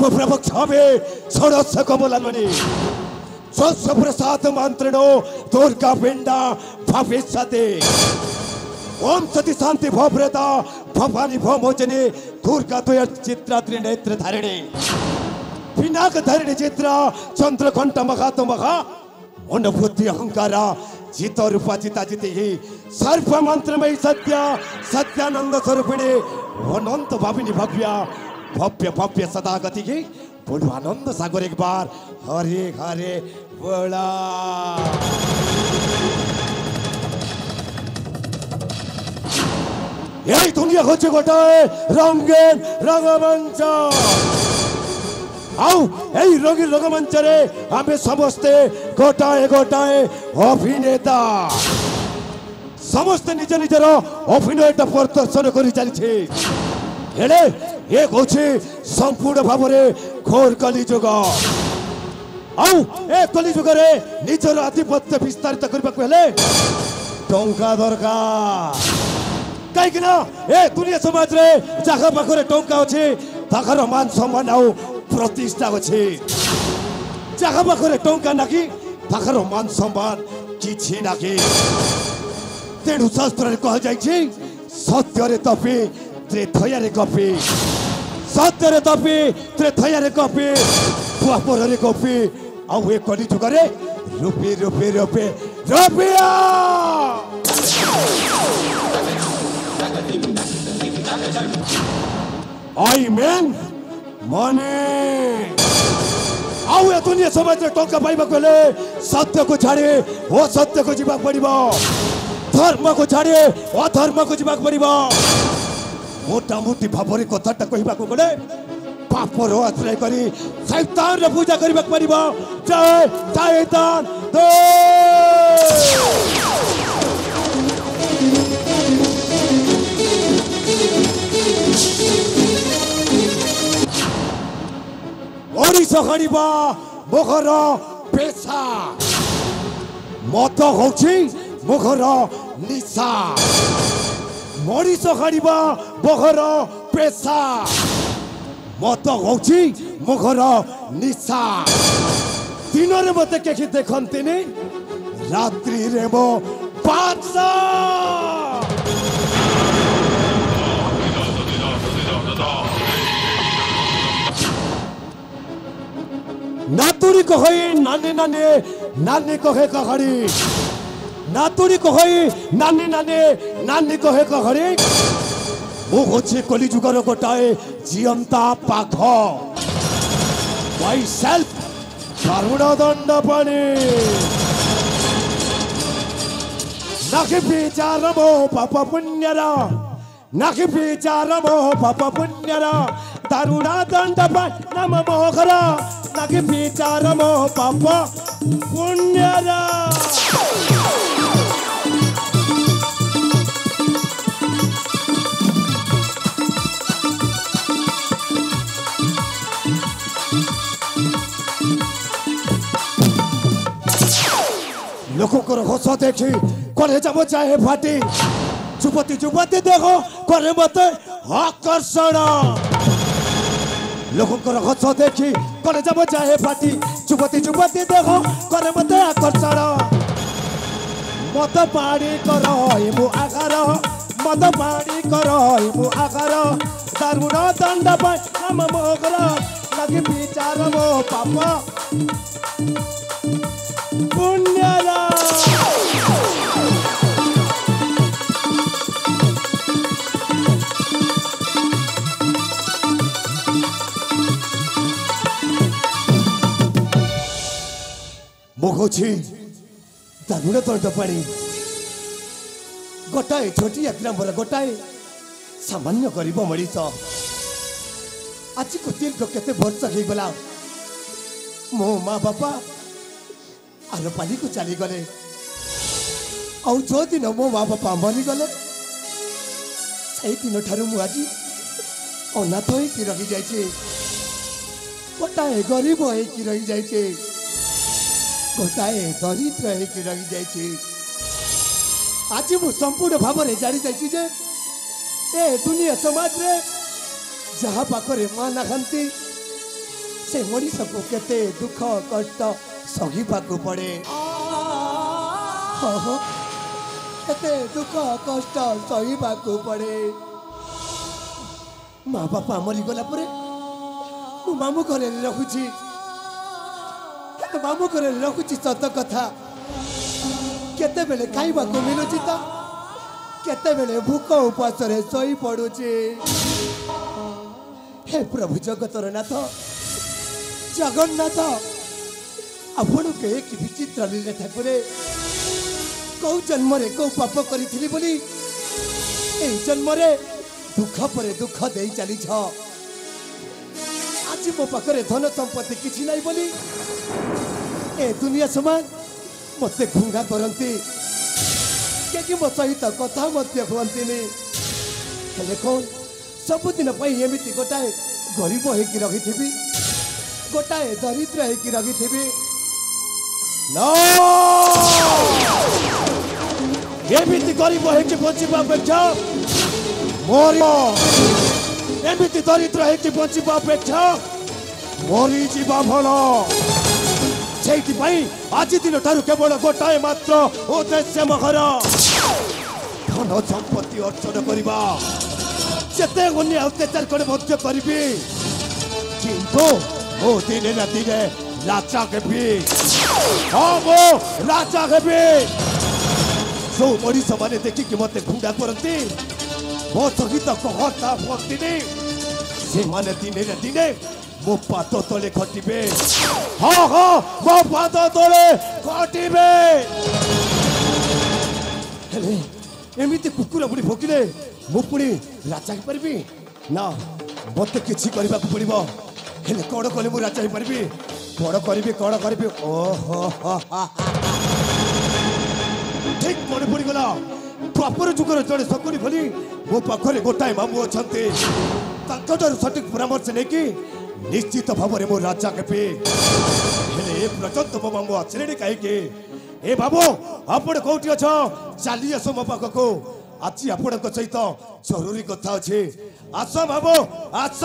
प्रभु छावे छोड़ो सकमलमणि स्वच्छ प्रसाद मंत्रणो दुर्गा पिंडा भविष्यते ओम सती शांति भव्रता भवानी भवमोचने दुर्गा द्वय चित्रा त्रिनेत्र धारिणी पिनाक धारिणी चित्रा चंद्रघंट मघातो मघा मनोबुद्धि अहंकार जित रूपा जिता जिति सर्व मंत्रमयी सत्य सत्यानंद स्वरूपिणी अनंत भाविनी भव्या भव्य भव्य सदा गति की बोलो आनंद सागर एक बार हरे हरे बोला यही दुनिया हो गोटाए रंगीन रंगमंच आओ यही रंगीन रंगमंच रे हमें समस्ते गोटाए गोटाए अभिनेता समस्त निज निजर अभिनय प्रदर्शन कर चलछे हेले एक होछे संपूर्ण भाव में घोर कलिजुग आउ ए कलिजुग रे निजर आधिपत्य विस्तारित करबा को हेले टंका दरकार काई कि ना ए दुनिया समाज रे जागा पाखरे टंका अछि ताकर मान सम्मान आउ प्रतिष्ठा अछि जागा पाखरे टंका नाकी ताकर मान सम्मान किछि नाकी तेणु शास्त्र रे कह जाय छी सत्य रे तपी त्रेथया रे कपी सत्य रे तपी त्रेथया रे कपी द्वापर रे कपी आउ ए कलिजुग रे रूपी रूपी रूपी रूपिया आई मैन मनी आउ ए दुनिया समाज रे टंका पाइबा कोले सत्य को छाड़ी ओ सत्य को जीवा पड़िबो धर्म को छाड़ी अधर्म को जीवा पड़िबो मोटा मोटी भावरे कथाटा कहबा को गले पापर आश्रय करी शैतान रे पूजा करबा पड़िबो जय शैतान दे ओडिशा खड़िबा मोखर पेशा मत होछि मोखर निशा मरीच खाड़िबा मोखर पेशा मत होछि मोखर निशा दिन रे मते केखि देखंतिनी रात्रि रे मो बादशा नातुरी कहई नानी नानी नानी कहे कखड़ी नातुरी कहई नानी नानी नानी कहे कखड़ी मु होछि कलिजुगर गोटाए जियंता पाख माई सेल्फ करुण दंड पानी नाकि विचार मो पाप पुण्यरा नाकि विचार मो पाप पुण्यरा दारुणा दंड नम मोखरा नाकि विचार मो पाप पुण्यरा लोककर हस देखी करे जब चाहे फाटी जुबती जुबती देखो करे मत आकर्षण लोकंकर हस देखी करे जब चाहे फाटी जुबती जुबती देखो करे मत आकर्षण मत पानी कर मु आकार मत पानी कर मु आकार दारुण दंड हम मोगर लगे विचार मो पाप पुण्यरा मुखी दारुण दंड पानी गोटाए छोटी ग्रामर गोटाए सामान्य गरीब मनीष आज को दीर्घ केते वर्ष हो गला मो माँ बापा आर पाली को चली गले आउ जो दिन मो माँ बापा मरीगले से दिन ठार मुझे अनाथ हो रही जाइए गोटाए गरीब हो रही जाइए गोटाए दरिद्र हो रही जाइए आज मु संपूर्ण भाव में जानी जाइए ए दुनिया समाज रे जहाँ पाखरे माँ नाखांती से मनीष को केते दुख कष्ट सहिबाकू पड़े केते दुख कष्ट सहिबाकू पड़े माँ बापा मरी गला परे मु मामू घरे रखुची मामू घरे रखुची सत कथा केते बेले खाइबा को मिलुची तो केते बेले भूख उपास रे सोई पड़ुची हे प्रभु जगतर नाथ जगन्नाथ आपण के एक विचित्र लीला ठाकुरे कौ जन्म रे कौ पाप करी बोली ए जन्म रे दुख परे दुख दे चली छ आज मो पाखरे धन संपत्ति किछि नाही बोली ए दुनिया समाज मते घुंगा करंती के मो सहित कथा मध्य कहती हेले कौन सबुदिन एमती गोटाए गरीब होगी रही गोटाए दरिद्र होगी रही एमती गरीब होगी बचा अपेक्षा एमती दरिद्र होगी बचा अपेक्षा मरी जीवा भल से आज दिन ठार केवल गोटाए मात्र उद्देश्य मगर धन संपत्ति अर्जन करवा जिते अन्य अत्याचार करी किंतु मो दिने ना दिने राजा हेबी हाँ मो राजा हेबी जो मनीष मैंने देखिकी मत घुंडा करती मो सहित कहता भक्ति से माने दिने ना दिने मो पाद तले खटिबे हाँ हाँ मो पाद तले खटिबे एमती कुकुर बुढ़ी भोकिले मु पुणी राजा ही पारि ना मत कि पड़ो हेले कौन कले मु राजा ही पारि कौन करी ओहो ठीक मन पड़गला द्वापर जुगर जड़े शकुनी भली मो पाखे गोटाए मामू अच्छा सठिक परामर्श नहीं कि निश्चित भाव में मो राजा केपे हेले पर्यंत मो मामू आसले कहीं ए बाबू आपण कौटी अछ चली आस मो पाखक आज आपण सहित जरूरी कथा अच्छे आस बाबू आस